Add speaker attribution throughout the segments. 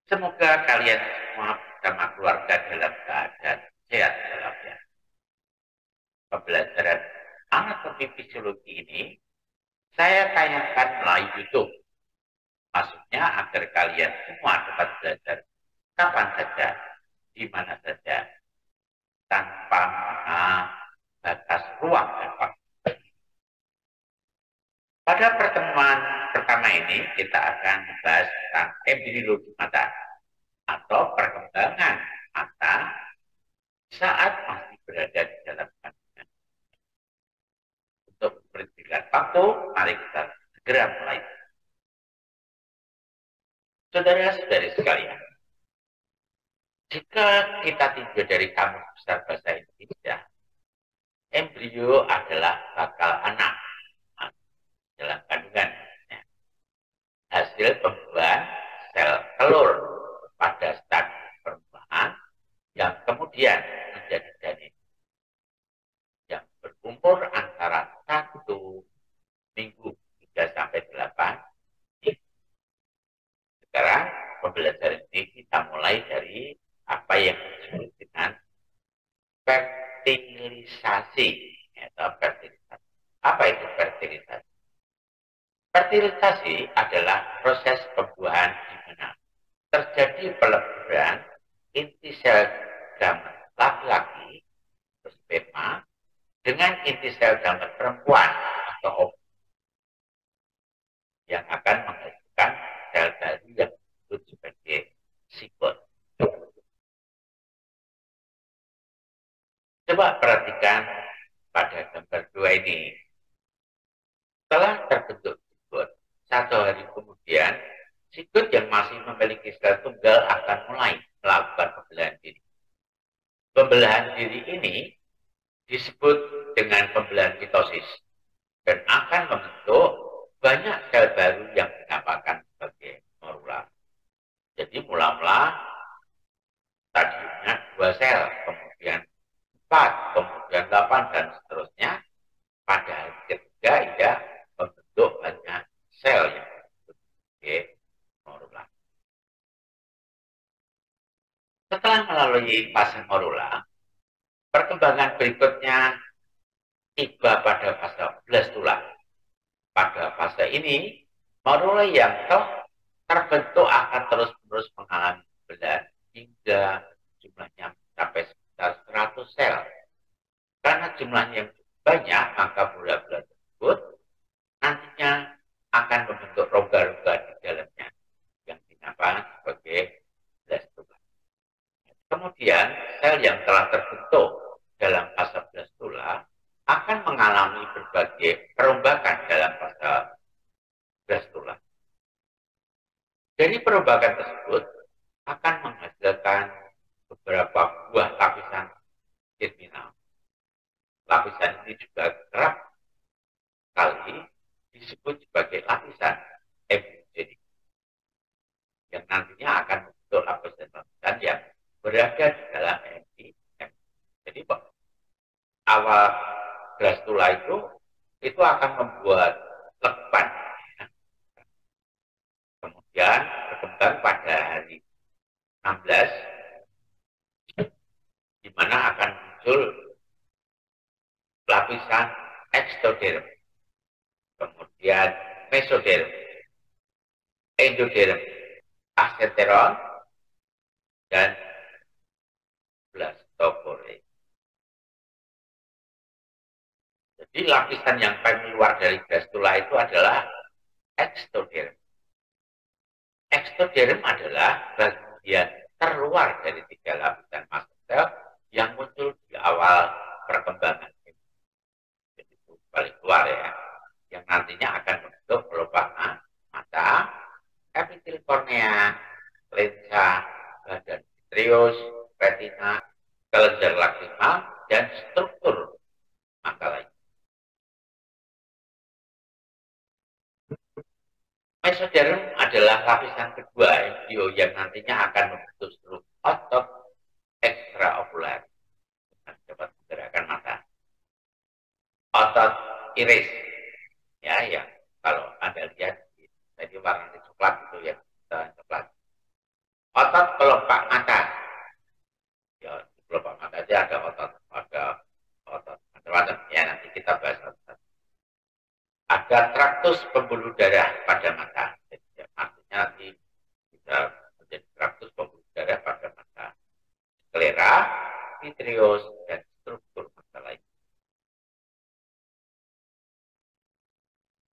Speaker 1: Semoga kalian semua bersama keluarga dalam keadaan sehat walafiat. Pembelajaran anatomi fisiologi ini saya tayangkan melalui YouTube. Maksudnya agar kalian semua dapat belajar kapan saja, di mana saja, tanpa batas ruang dan waktu. Pada pertemuan pertama ini kita akan membahas tentang embriologi mata atau perkembangan mata saat masih berada di dalam kandungan. Untuk mempersingkat waktu, mari kita segera mulai. Saudara-saudari sekalian, jika kita tinjau dari Kamus Besar Bahasa Indonesia, embrio adalah bakal anak dalam kandungan. Hasil pembuahan sel telur pada stadium permulaan yang kemudian menjadi janin yang berumur antara 1 minggu hingga sampai 8 minggu. Sekarang pembelajaran ini kita mulai dari apa yang disebut dengan fertilisasi atau fertilisasi. Apa itu fertilisasi? Fertilisasi adalah proses pembuahan di mana terjadi peleburan inti sel gamet laki-laki sperma dengan inti sel gamet perempuan atau ovum yang akan menghasilkan sel baru yang disebut sebagai zigot. Coba perhatikan pada gambar 2 ini. Setelah terbentuk zigot, 1 hari kemudian zigot yang masih memiliki sel tunggal akan mulai melakukan pembelahan diri. Pembelahan diri ini disebut dengan pembelahan mitosis dan akan membentuk banyak sel baru yang dinamakan sebagai morula. Jadi mula-mula stadiumnya 2 sel, kemudian 4, kemudian 8 dan seterusnya. Pada hari ketiga ia membentuk banyak sel yang disebut sebagai morula. Setelah melalui fase morula, perkembangan berikutnya tiba pada fase blastula. Pada fase ini, morula yang telah terbentuk akan terus-menerus mengalami pembelahan hingga jumlahnya mencapai sekitar 100 sel. Karena jumlahnya yang banyak, maka bola-bola tersebut nantinya akan membentuk rongga-rongga di dalamnya yang dinamakan sebagai blastula. Kemudian, sel yang telah terbentuk dalam fase blastula akan mengalami berbagai perombakan dalam fase blastula. Dari perombakan tersebut akan menghasilkan beberapa buah lapisan terminal. Lapisan ini juga kerap kali disebut sebagai lapisan embryogenik yang nantinya akan membentuk lapisan-lapisan yang berada di dalam embrion. Jadi awal blastula itu akan membuat lekukan. Kemudian berkembang pada hari 16 di mana akan muncul lapisan ektoderm, kemudian mesoderm, endoderm, aseteron, dan blastopore. Jadi lapisan yang paling luar dari blastula itu adalah ektoderm. Ektoderm adalah bagian terluar dari 3 lapisan massa sel yang muncul di awal perkembangan. Jadi itu paling luar ya, yang nantinya akan membentuk pelopak mata, epitel kornea, lensa, badan vitreous, retina, kelenjar lacrimal, dan struktur mata lain. Mesoderm adalah lapisan kedua embrio yang nantinya akan membentuk struktur otot ekstraokular dengan dapat menggerakkan mata. Otot iris, ya, yang kalau Anda lihat tadi warna coklat itu ya, coklat. otot kelopak mata. Ya, di kelopak mata aja ada otot macam-macam. Ya, nanti kita bahas otot. Ada traktus pembuluh darah pada mata. Jadi, ya, artinya nanti bisa menjadi traktus pembuluh darah pada mata. Sklera, vitreous, dan struktur mata lain.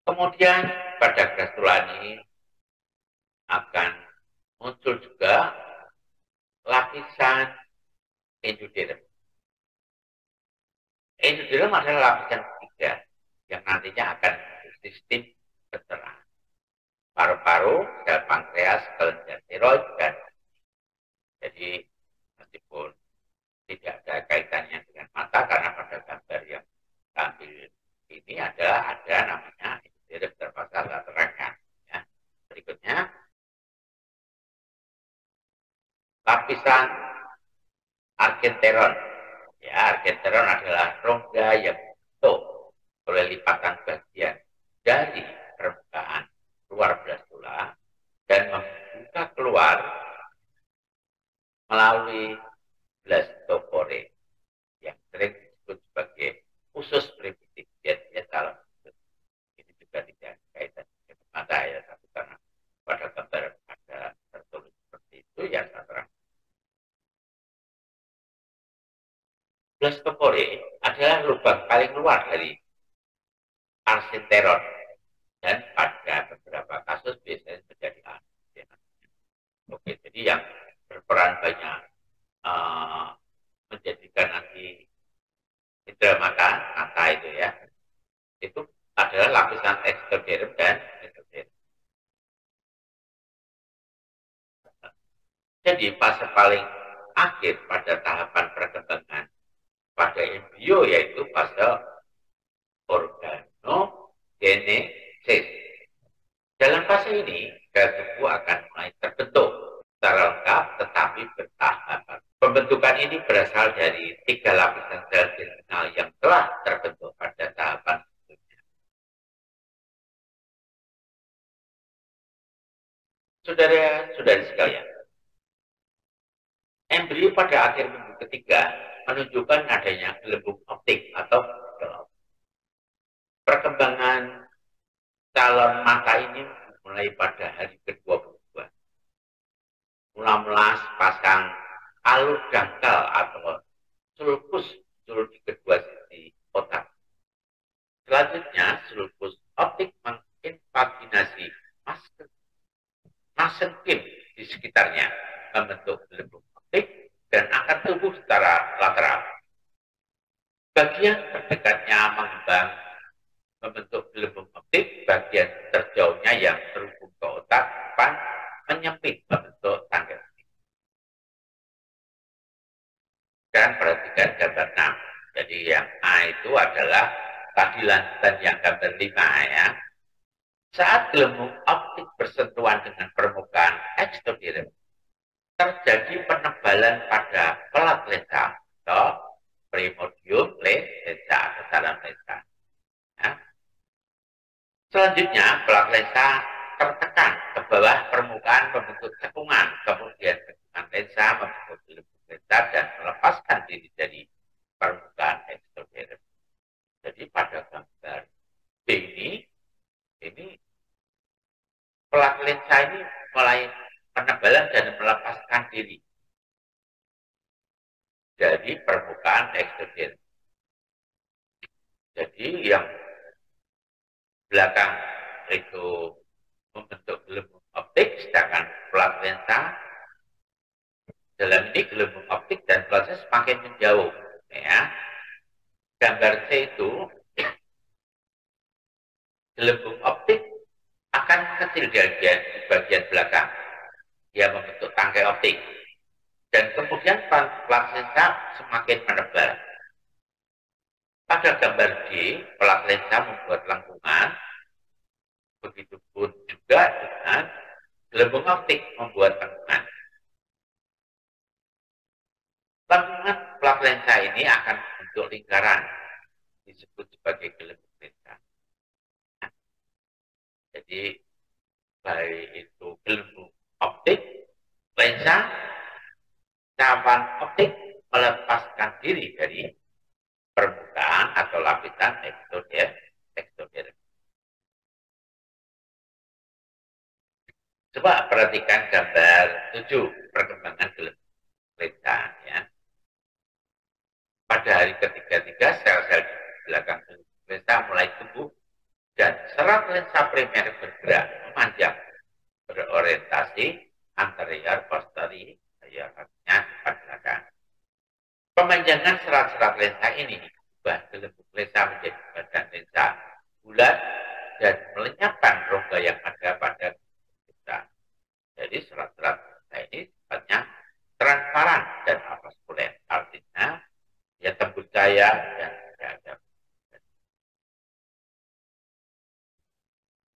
Speaker 1: Kemudian pada gastula ini akan muncul juga lapisan endoderm. Endoderm adalah lapisan ketiga yang nantinya akan sistem pencernaan. Paru-paru, sel pankreas, kelenjar tiroid, dan jadi meskipun tidak ada kaitannya dengan mata karena pada gambar yang tampil ini ada namanya endoderm terpasang terangkan. Ya. Berikutnya lapisan argenteron. Ya, argenteron adalah rongga yang dibentuk oleh lipatan bagian dari permukaan luar blastula dan membuka keluar melalui blastopore yang sering disebut sebagai usus primitif. Dia salah. Ini juga tidak kaitan dengan mata ya, tapi karena pada gambar ada tertulis seperti itu ya saya terang. Blastopore adalah lubang paling luar dari argenteron dan pada beberapa kasus biasanya menjadi aneh. Oke, jadi yang berperan banyak menjadikan nanti indera mata itu ya, itu adalah lapisan ekstoderm dan mesoderm. Jadi fase paling akhir pada tahapan perkembangan pada embrio yaitu fase organogenesis. Dalam fase ini, sel tubuh akan mulai terbentuk secara lengkap tetapi bertahap. Pembentukan ini berasal dari 3 lapisan sel germinal yang telah terbentuk pada tahapan sebelumnya. Saudara-saudari sekalian, embrio pada akhir minggu ketiga menunjukkan adanya gelembung optik atau gelap. Perkembangan calon mata ini mulai pada hari ke-22. Mula-mula sepasang alur dangkal atau sulcus muncul di kedua sisi otak. Selanjutnya, sulcus optik menginvaginasi mesenkim di sekitarnya, membentuk gelembung optik dan akan tumbuh secara lateral. Bagian terdekatnya mengembang membentuk gelembung optik, bagian terjauhnya yang terhubung ke otak depan menyempit membentuk tangga. Dan perhatikan gambar 6. Jadi yang A itu adalah tadi lanjutan yang gambar 5 ya. Saat gelembung optik bersentuhan dengan permukaan ekstoderm, terjadi penebalan pada pelat lensa atau primordium lensa atau dalam lensa. Ya. Selanjutnya, pelat lensa tertekan ke bawah permukaan membentuk cekungan, kemudian cekungan lensa membentuk gelembung lensa dan melepaskan diri dari permukaan ekstoderm. Jadi pada gambar B ini pelat lensa ini mulai penebalan dan melepaskan diri dari permukaan ekstoderm. Jadi yang belakang itu membentuk gelembung optik, sedangkan pelat lensa dalam ini gelembung optik dan pelat lensa semakin menjauh. Ya. Gambar C itu gelembung optik akan mengecil di bagian belakang. Dia membentuk tangkai optik. Dan kemudian pelat lensa semakin menebal. Pada gambar D, pelat lensa membuat lengkungan. Begitupun juga dengan gelembung optik membuat lengkungan. Lengkungan pelat lensa ini akan membentuk lingkaran. Disebut sebagai gelembung lensa. Nah, jadi baik itu gelembung optik, lensa, cawan optik melepaskan diri dari permukaan atau lapisan ekstoder. Coba perhatikan gambar 7 perkembangan lensa. Ya. Pada hari ketiga, sel-sel di belakang lensa mulai tumbuh dan serat lensa primer bergerak memanjang berorientasi anterior posterior, artinya depan belakang. Pemanjangan serat-serat lensa ini mengubah gelembung lensa menjadi badan lensa bulat dan melenyapkan rongga yang ada pada lensa. Jadi serat-serat lensa ini sifatnya transparan dan avaskuler, artinya ya tembus cahaya dan tidak ada.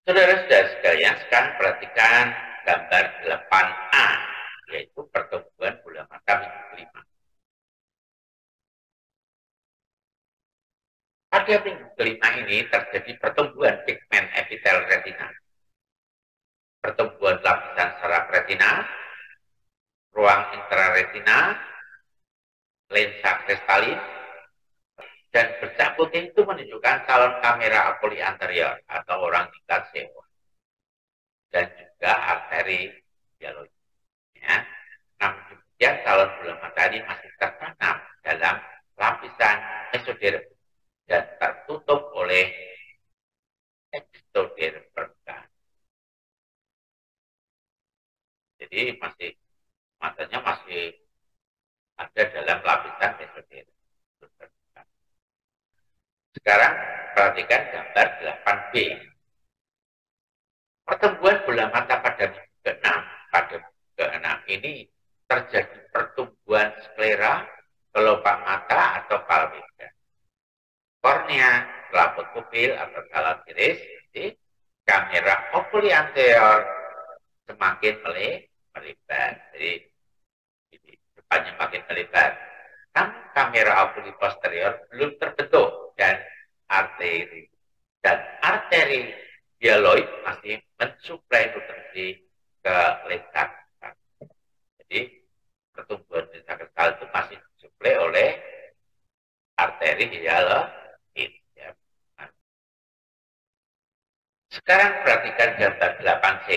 Speaker 1: Saudara-saudara sekalian, sekarang perhatikan gambar 8A, yaitu pertumbuhan bola mata minggu kelima. Pada minggu kelima ini terjadi pertumbuhan pigmen epitel retina, pertumbuhan lapisan saraf retina, ruang intraretina, lensa kristalin, dan bercak putih itu menunjukkan calon kamera apoli anterior atau orang tingkat CO, dan juga arteri hialoid. Ya. Namun demikian calon bola mata ini masih tertanam dalam lapisan mesoderm dan tertutup oleh ekstoderm permukaan. Jadi matanya masih ada dalam lapisan mesoderm. Sekarang perhatikan gambar 8B. Pertumbuhan bola mata pada minggu ke-6, pada minggu ke-6 ini terjadi pertumbuhan sklera, kelopak mata atau palpebra, kornea, selaput pupil atau galang iris, kamera okuli anterior semakin melebar. Jadi depannya makin melebar. Namun kamera okuli posterior belum terbentuk dan arteri hialoid masih mensuplai nutrisi ke lensa. Jadi pertumbuhan lensa kristal itu masih disuplai oleh arteri hialoid. Ya. Sekarang perhatikan gambar 8C,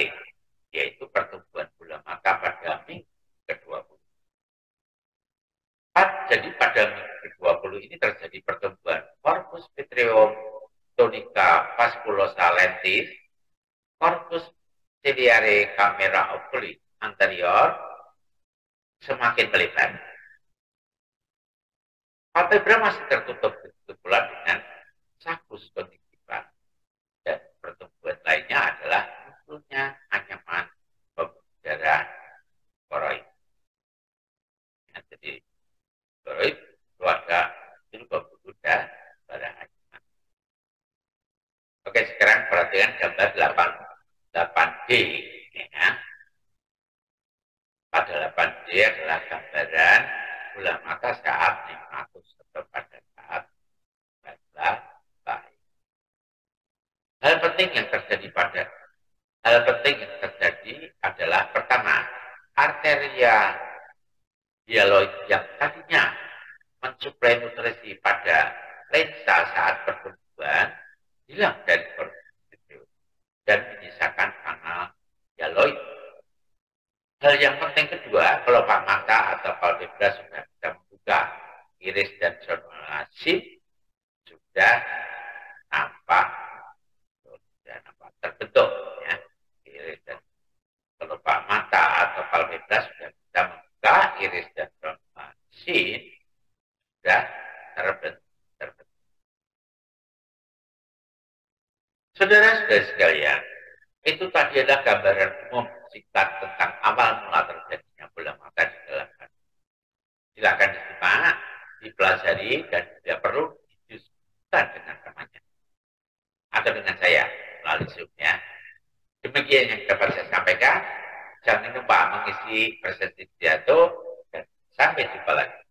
Speaker 1: yaitu pertumbuhan bola mata pada minggu ke-20. Jadi pada minggu ke-20 ini terjadi pertumbuhan corpus vitreum tonica vasculosa lentis, corpus ciliare camera oculi anterior semakin melebar. Palpebra masih tertutup pula dengan sakus konjungtiva, dan pertumbuhan lainnya adalah munculnya anyaman pembuluh darah koroid. Ya, jadi koroid keluarga itu pembuluh darah anyaman. Oke, sekarang perhatikan gambar 8D. Ya. Pada 8D adalah gambaran bola mata saat nematus atau pada saat adalah baik. Hal penting yang terjadi adalah pertama, arteria hialoid yang tadinya mensuplai nutrisi pada lensa saat pertumbuhan hilang dari korpus dan menyisakan kanal hialoid. Hal yang penting kedua, kelopak mata atau palpebra sudah bisa membuka, iris dan sonasi sudah nampak terbentuk. Ya. Iris dan kelopak mata atau palpebra sudah bisa membuka, iris dan sonasi sudah terbentuk. Saudara-saudara sekalian, itu tadi adalah gambaran umum singkat tentang awal mula terjadinya bola mata di dalam hati. Silakan disimak, dipelajari, dan tidak perlu didiskusikan dengan temannya atau dengan saya melalui Zoom-nya. Demikian yang dapat saya sampaikan. Jangan lupa mengisi presentasi dan sampai jumpa lagi.